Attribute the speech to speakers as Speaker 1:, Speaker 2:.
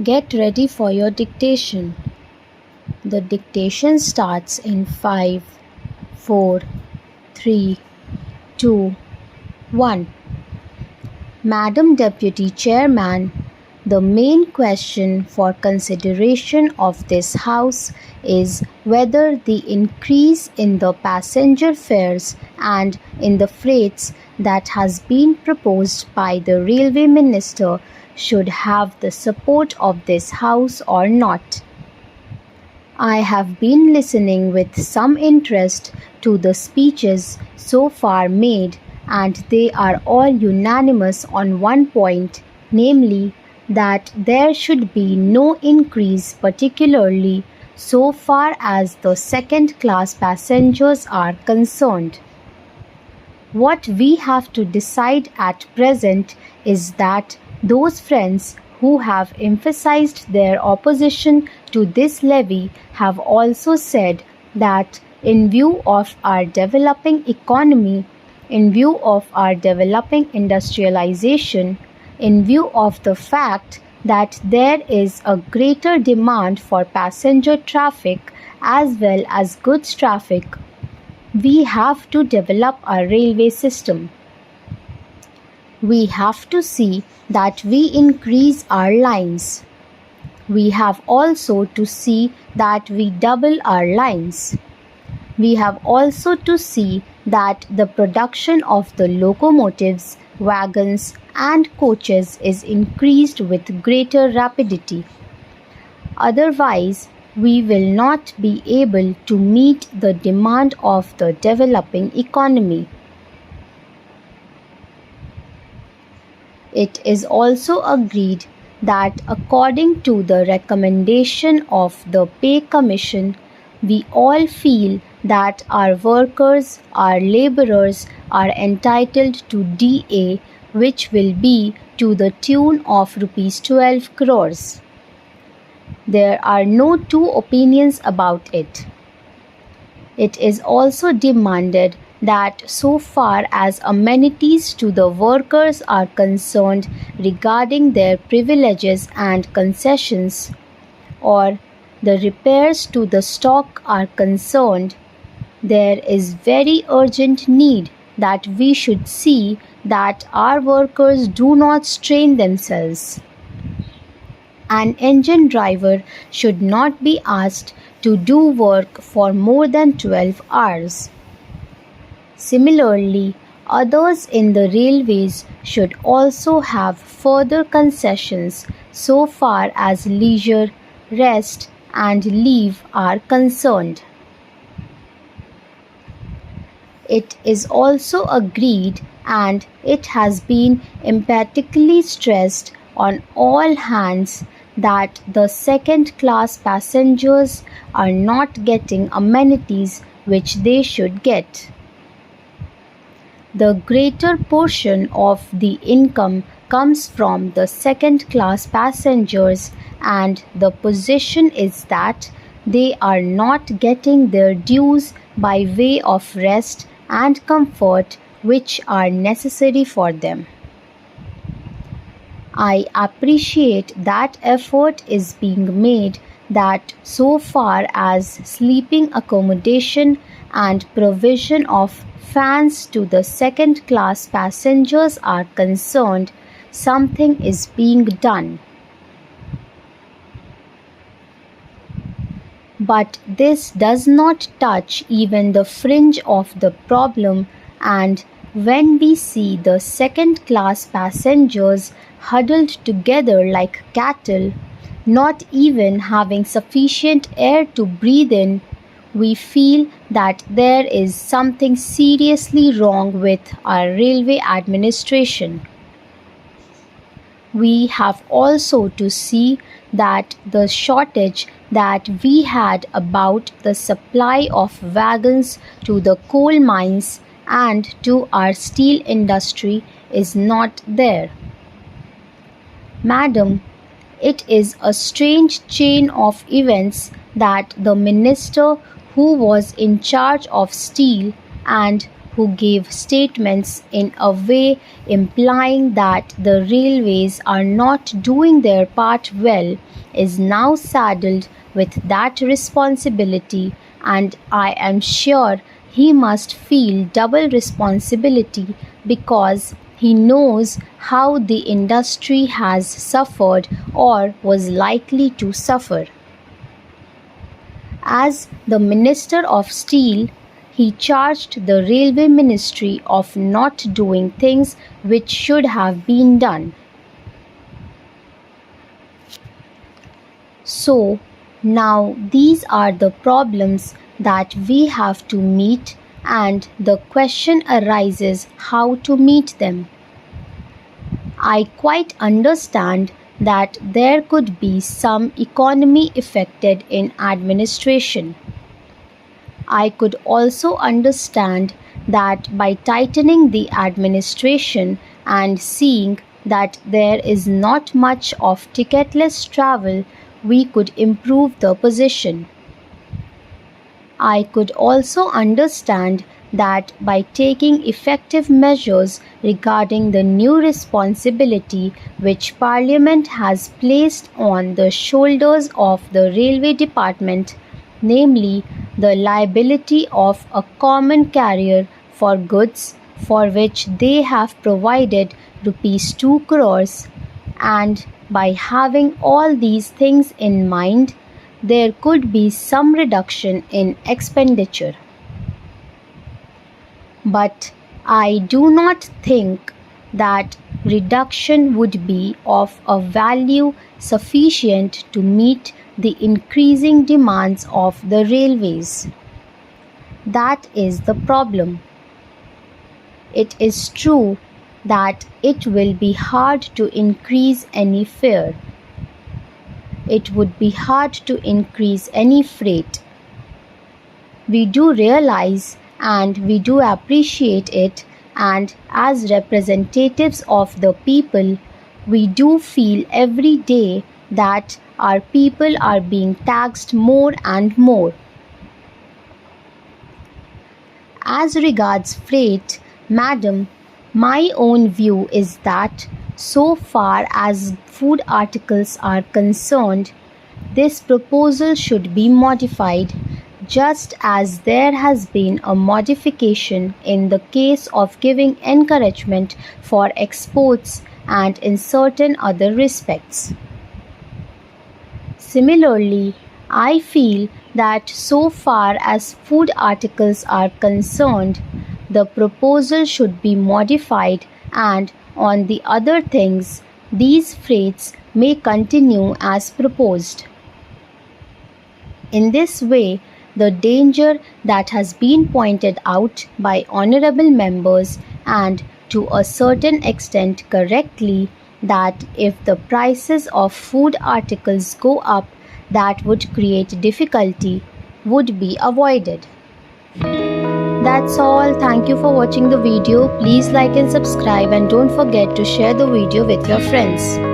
Speaker 1: Get ready for your dictation. The dictation starts in 5, 4, 3, 2, 1. Madam Deputy Chairman, the main question for consideration of this House is whether the increase in the passenger fares and in the freights that has been proposed by the Railway Minister should have the support of this House or not. I have been listening with some interest to the speeches so far made, and they are all unanimous on one point, namely that there should be no increase, particularly so far as the second-class passengers are concerned. What we have to decide at present is that those friends who have emphasized their opposition to this levy have also said that in view of our developing economy, in view of our developing industrialization, in view of the fact that there is a greater demand for passenger traffic as well as goods traffic, we have to develop our railway system. We have to see that we increase our lines. We have also to see that we double our lines. We have also to see that the production of the locomotives, wagons, and coaches is increased with greater rapidity. Otherwise, we will not be able to meet the demand of the developing economy. It is also agreed that according to the recommendation of the Pay Commission, we all feel that our workers, our laborers are entitled to DA, which will be to the tune of Rs 12 crores. There are no two opinions about it. It is also demanded that so far as amenities to the workers are concerned regarding their privileges and concessions, or the repairs to the stock are concerned, there is very urgent need that we should see that our workers do not strain themselves. An engine driver should not be asked to do work for more than 12 hours. Similarly, others in the railways should also have further concessions so far as leisure, rest, and leave are concerned. It is also agreed, and it has been emphatically stressed on all hands, that the second-class passengers are not getting amenities which they should get. The greater portion of the income comes from the second-class passengers, and the position is that they are not getting their dues by way of rest and comfort which are necessary for them. I appreciate that effort is being made, that so far as sleeping accommodation and provision of fans to the second-class passengers are concerned, something is being done. But this does not touch even the fringe of the problem, and when we see the second-class passengers huddled together like cattle, not even having sufficient air to breathe in, we feel that there is something seriously wrong with our railway administration. We have also to see that the shortage that we had about the supply of wagons to the coal mines and to our steel industry is not there. Madam, it is a strange chain of events that the minister who was in charge of steel and who gave statements in a way implying that the railways are not doing their part well, is now saddled with that responsibility, and I am sure he must feel double responsibility because he knows how the industry has suffered or was likely to suffer. As the Minister of Steel, he charged the Railway Ministry of not doing things which should have been done. So, now these are the problems that we have to meet, and the question arises how to meet them. I quite understand that there could be some economy affected in administration. I could also understand that by tightening the administration and seeing that there is not much of ticketless travel, we could improve the position. I could also understand that by taking effective measures regarding the new responsibility which Parliament has placed on the shoulders of the Railway Department, namely the liability of a common carrier for goods for which they have provided rupees 2 crores, and by having all these things in mind, there could be some reduction in expenditure. But I do not think that reduction would be of a value sufficient to meet the increasing demands of the railways. That is the problem. It is true that it will be hard to increase any fare. It would be hard to increase any freight. We do realize and we do appreciate it, and as representatives of the people, we do feel every day that our people are being taxed more and more. As regards freight, Madam, my own view is that so far as food articles are concerned, this proposal should be modified, just as there has been a modification in the case of giving encouragement for exports and in certain other respects. Similarly, I feel that so far as food articles are concerned, the proposal should be modified, and on the other things, these freights may continue as proposed. In this way, the danger that has been pointed out by honorable members, and to a certain extent correctly, that if the prices of food articles go up, that would create difficulty, would be avoided. That's all. Thank you for watching the video. Please like and subscribe, and don't forget to share the video with your friends.